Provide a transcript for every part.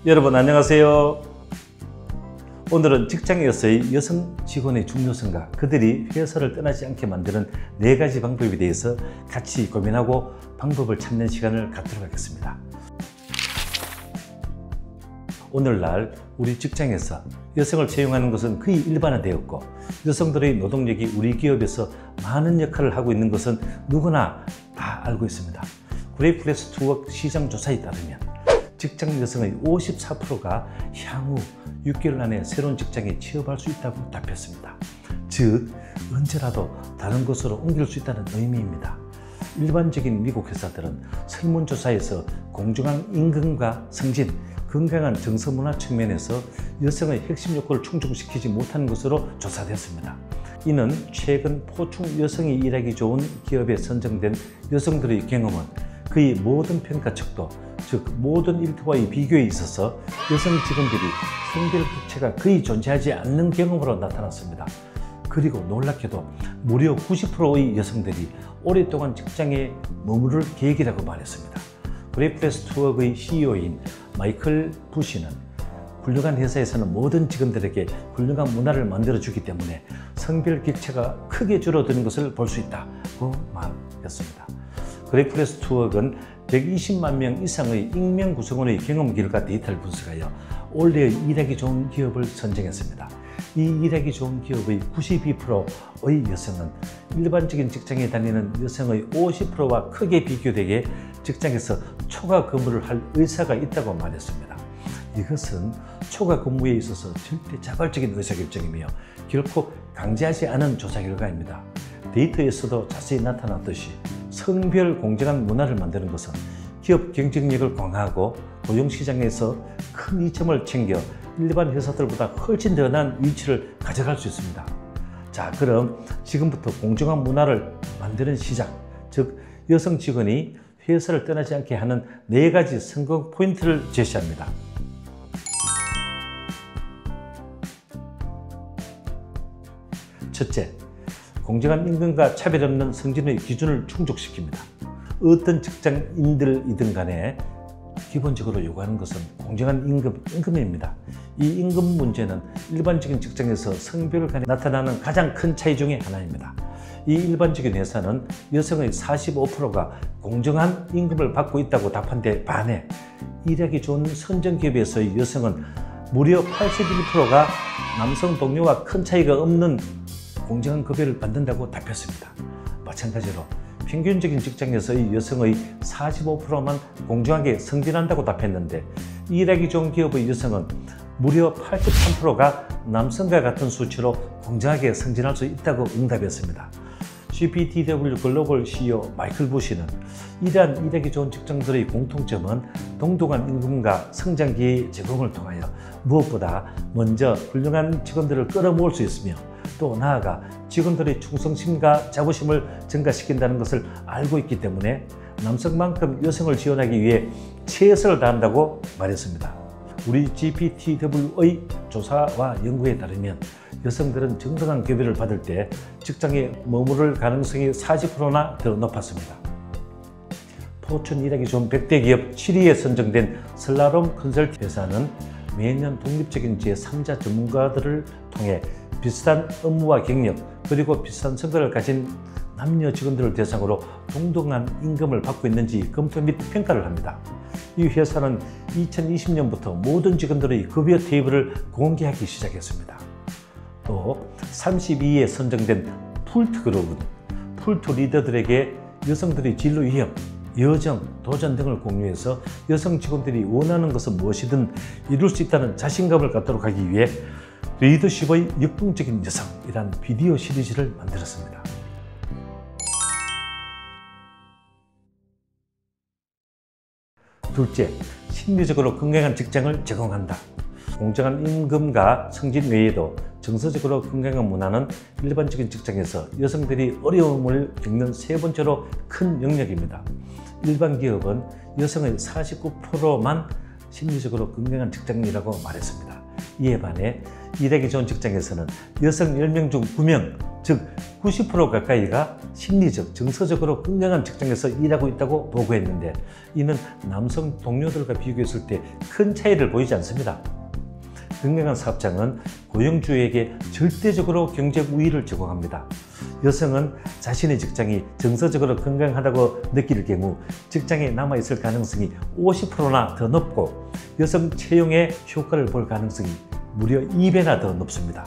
여러분 안녕하세요. 오늘은 직장에서의 여성 직원의 중요성과 그들이 회사를 떠나지 않게 만드는 4가지 방법에 대해서 같이 고민하고 방법을 찾는 시간을 갖도록 하겠습니다. 오늘날 우리 직장에서 여성을 채용하는 것은 거의 일반화되었고, 여성들의 노동력이 우리 기업에서 많은 역할을 하고 있는 것은 누구나 다 알고 있습니다. 그레이트 플레이스 투 워크 시장 조사에 따르면 직장 여성의 54%가 향후 6개월 안에 새로운 직장에 취업할 수 있다고 답했습니다. 즉, 언제라도 다른 곳으로 옮길 수 있다는 의미입니다. 일반적인 미국 회사들은 설문조사에서 공정한 임금과 승진, 건강한 정서문화 측면에서 여성의 핵심 요건을 충족시키지 못하는 것으로 조사됐습니다. 이는 최근 포충 여성이 일하기 좋은 기업에 선정된 여성들의 경험은 거의 모든 평가측도, 즉 모든 일터와의 비교에 있어서 여성 직원들이 성별 격차가 거의 존재하지 않는 경험으로 나타났습니다. 그리고 놀랍게도 무려 90%의 여성들이 오랫동안 직장에 머무를 계획이라고 말했습니다. 그레이트 플레이스 투 워크의 CEO인 마이클 부시는 훌륭한 회사에서는 모든 직원들에게 훌륭한 문화를 만들어주기 때문에 성별 격차가 크게 줄어드는 것을 볼 수 있다고 말했습니다. 그레이트 플레이스 투 워크는 120만 명 이상의 익명 구성원의 경험 결과 데이터를 분석하여 올해의 일하기 좋은 기업을 선정했습니다. 이 일하기 좋은 기업의 92%의 여성은 일반적인 직장에 다니는 여성의 50%와 크게 비교되게 직장에서 초과 근무를 할 의사가 있다고 말했습니다. 이것은 초과 근무에 있어서 절대 자발적인 의사결정이며 결코 강제하지 않은 조사 결과입니다. 데이터에서도 자세히 나타났듯이 성별 공정한 문화를 만드는 것은 기업 경쟁력을 강화하고 고용시장에서 큰 이점을 챙겨 일반 회사들보다 훨씬 더 나은 위치를 가져갈 수 있습니다. 자, 그럼 지금부터 공정한 문화를 만드는 시작, 즉 여성 직원이 회사를 떠나지 않게 하는 4가지 성공 포인트를 제시합니다. 첫째, 공정한 임금과 차별 없는 승진의 기준을 충족시킵니다. 어떤 직장인들이든 간에 기본적으로 요구하는 것은 공정한 임금입니다. 이 임금 문제는 일반적인 직장에서 성별 간에 나타나는 가장 큰 차이 중에 하나입니다. 이 일반적인 회사는 여성의 45%가 공정한 임금을 받고 있다고 답한 데 반해 일하기 좋은 선정기업에서의 여성은 무려 81%가 남성 동료와 큰 차이가 없는 공정한 급여를 받는다고 답했습니다. 마찬가지로 평균적인 직장에서의 여성의 45%만 공정하게 승진한다고 답했는데, 일하기 좋은 기업의 여성은 무려 83%가 남성과 같은 수치로 공정하게 승진할 수 있다고 응답했습니다. CPTW 글로벌 CEO 마이클 부시는 이러한 일하기 좋은 직장들의 공통점은 동등한 임금과 성장 기회 제공을 통하여 무엇보다 먼저 훌륭한 직원들을 끌어모을 수 있으며, 또 나아가 직원들의 충성심과 자부심을 증가시킨다는 것을 알고 있기 때문에 남성만큼 여성을 지원하기 위해 최선을 다한다고 말했습니다. 우리 GPTW의 조사와 연구에 따르면 여성들은 정당한 급여를 받을 때 직장에 머무를 가능성이 40%나 더 높았습니다. 포춘 일하기 좋은 100대 기업 7위에 선정된 슬라롬 컨설팅 회사는 매년 독립적인 제3자 전문가들을 통해 비슷한 업무와 경력, 그리고 비슷한 성과를 가진 남녀 직원들을 대상으로 동등한 임금을 받고 있는지 검토 및 평가를 합니다. 이 회사는 2020년부터 모든 직원들의 급여 테이블을 공개하기 시작했습니다. 또 32위에 선정된 풀트 그룹은 풀트 리더들에게 여성들의 진로 위협, 여정, 도전 등을 공유해서 여성 직원들이 원하는 것은 무엇이든 이룰 수 있다는 자신감을 갖도록 하기 위해 리더십의 역동적인 여성이란 비디오 시리즈를 만들었습니다. 둘째, 심리적으로 건강한 직장을 제공한다. 공정한 임금과 승진 외에도 정서적으로 건강한 문화는 일반적인 직장에서 여성들이 어려움을 겪는 3번째로 큰 영역입니다. 일반 기업은 여성의 49%만 심리적으로 건강한 직장이라고 말했습니다. 이에 반해 일하기 좋은 직장에서는 여성 10명 중 9명, 즉 90% 가까이가 심리적, 정서적으로 건강한 직장에서 일하고 있다고 보고했는데, 이는 남성 동료들과 비교했을 때 큰 차이를 보이지 않습니다. 건강한 사업장은 고용주에게 절대적으로 경쟁 우위를 제공합니다. 여성은 자신의 직장이 정서적으로 건강하다고 느낄 경우 직장에 남아있을 가능성이 50%나 더 높고, 여성 채용에 효과를 볼 가능성이 무려 2배나 더 높습니다.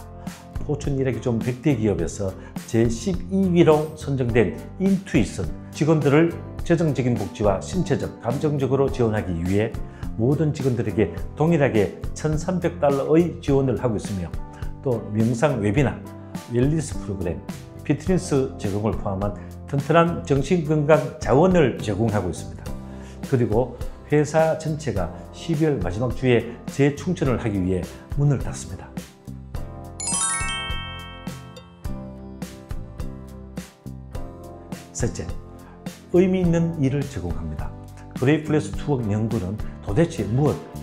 포춘 일하기 좋은 100대 기업에서 제12위로 선정된 인투이션, 직원들을 재정적인 복지와 신체적, 감정적으로 지원하기 위해 모든 직원들에게 동일하게 $1,300의 지원을 하고 있으며, 또 명상 웨비나, 웰니스 프로그램, 피트니스 제공을 포함한 튼튼한 정신건강 자원을 제공하고 있습니다. 그리고 회사 전체가 12월 마지막 주에 재충전을 하기 위해 문을 닫습니다. 셋째, 의미 있는 일을 제공합니다. 그레이트 플레이스 투 워크 연구는 도대체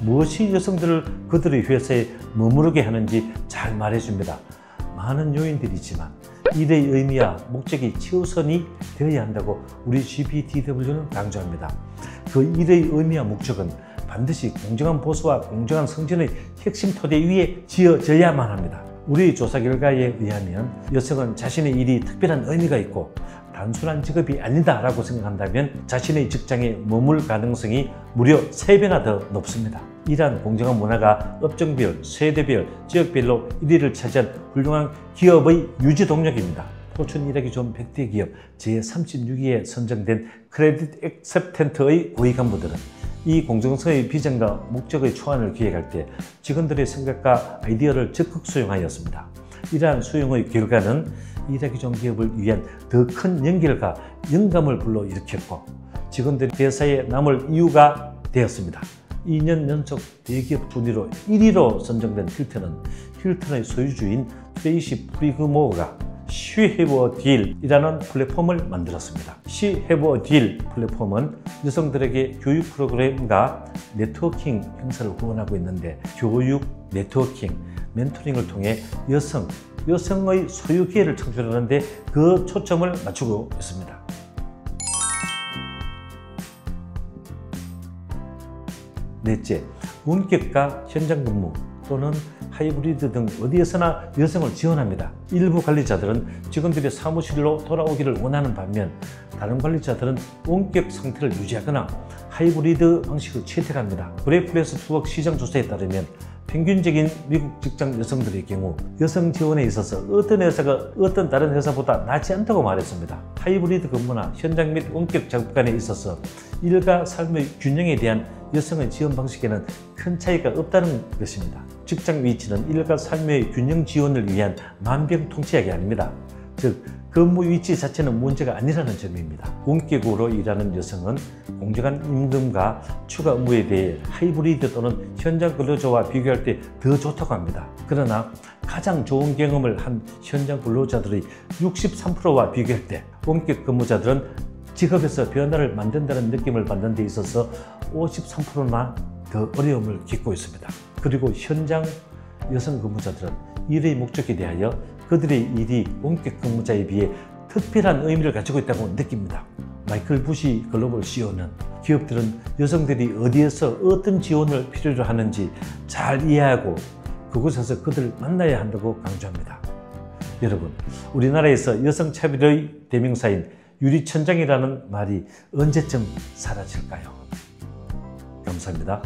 무엇이 여성들을 그들의 회사에 머무르게 하는지 잘 말해줍니다. 많은 요인들이 있지만 일의 의미와 목적이 최우선이 되어야 한다고 우리 GPTW는 강조합니다. 그 일의 의미와 목적은 반드시 공정한 보수와 공정한 승진의 핵심 토대 위에 지어져야만 합니다. 우리 조사 결과에 의하면 여성은 자신의 일이 특별한 의미가 있고 단순한 직업이 아니다 라고 생각한다면 자신의 직장에 머물 가능성이 무려 3배나 더 높습니다. 이러한 공정한 문화가 업종별, 세대별, 지역별로 1위를 차지한 훌륭한 기업의 유지 동력입니다. 포춘 일하기 좋은 100대 기업 제36위에 선정된 크레딧 액셉턴트의 고위 간부들은 이 공정성의 비전과 목적의 초안을 기획할 때 직원들의 생각과 아이디어를 적극 수용하였습니다. 이러한 수용의 결과는 일하기 좋은 기업을 위한 더 큰 연결과 영감을 불러일으켰고, 직원들이 회사에 남을 이유가 되었습니다. 2년 연속 대기업 순위로 1위로 선정된 힐튼의 소유주인 트레이시 프리그모어가 She Have a Deal이라는 플랫폼을 만들었습니다. She Have a Deal 플랫폼은 여성들에게 교육 프로그램과 네트워킹 행사를 후원하고 있는데, 교육, 네트워킹, 멘토링을 통해 여성의 소유 기회를 창출하는 데 그 초점을 맞추고 있습니다. 넷째, 원격과 현장 근무 또는 하이브리드 등 어디에서나 여성을 지원합니다. 일부 관리자들은 직원들이 사무실로 돌아오기를 원하는 반면, 다른 관리자들은 원격 상태를 유지하거나 하이브리드 방식을 채택합니다. 그레이트 플레이스 투 워크 시장 조사에 따르면 평균적인 미국 직장 여성들의 경우 여성 지원에 있어서 어떤 회사가 어떤 다른 회사보다 낫지 않다고 말했습니다. 하이브리드 근무나 현장 및 원격 작업 간에 있어서 일과 삶의 균형에 대한 여성의 지원 방식에는 큰 차이가 없다는 것입니다. 직장 위치는 일과 삶의 균형 지원을 위한 만병통치약이 아닙니다. 즉, 근무 위치 자체는 문제가 아니라는 점입니다. 원격으로 일하는 여성은 공정한 임금과 추가 업무에 대해 하이브리드 또는 현장 근로자와 비교할 때 더 좋다고 합니다. 그러나 가장 좋은 경험을 한 현장 근로자들의 63%와 비교할 때 원격 근무자들은 직업에서 변화를 만든다는 느낌을 받는 데 있어서 53%나 더 어려움을 겪고 있습니다. 그리고 현장 여성 근무자들은 일의 목적에 대하여 그들의 일이 원격 근무자에 비해 특별한 의미를 가지고 있다고 느낍니다. 마이클 부시 글로벌 CEO는 기업들은 여성들이 어디에서 어떤 지원을 필요로 하는지 잘 이해하고 그곳에서 그들을 만나야 한다고 강조합니다. 여러분, 우리나라에서 여성 차별의 대명사인 유리천장이라는 말이 언제쯤 사라질까요? 감사합니다.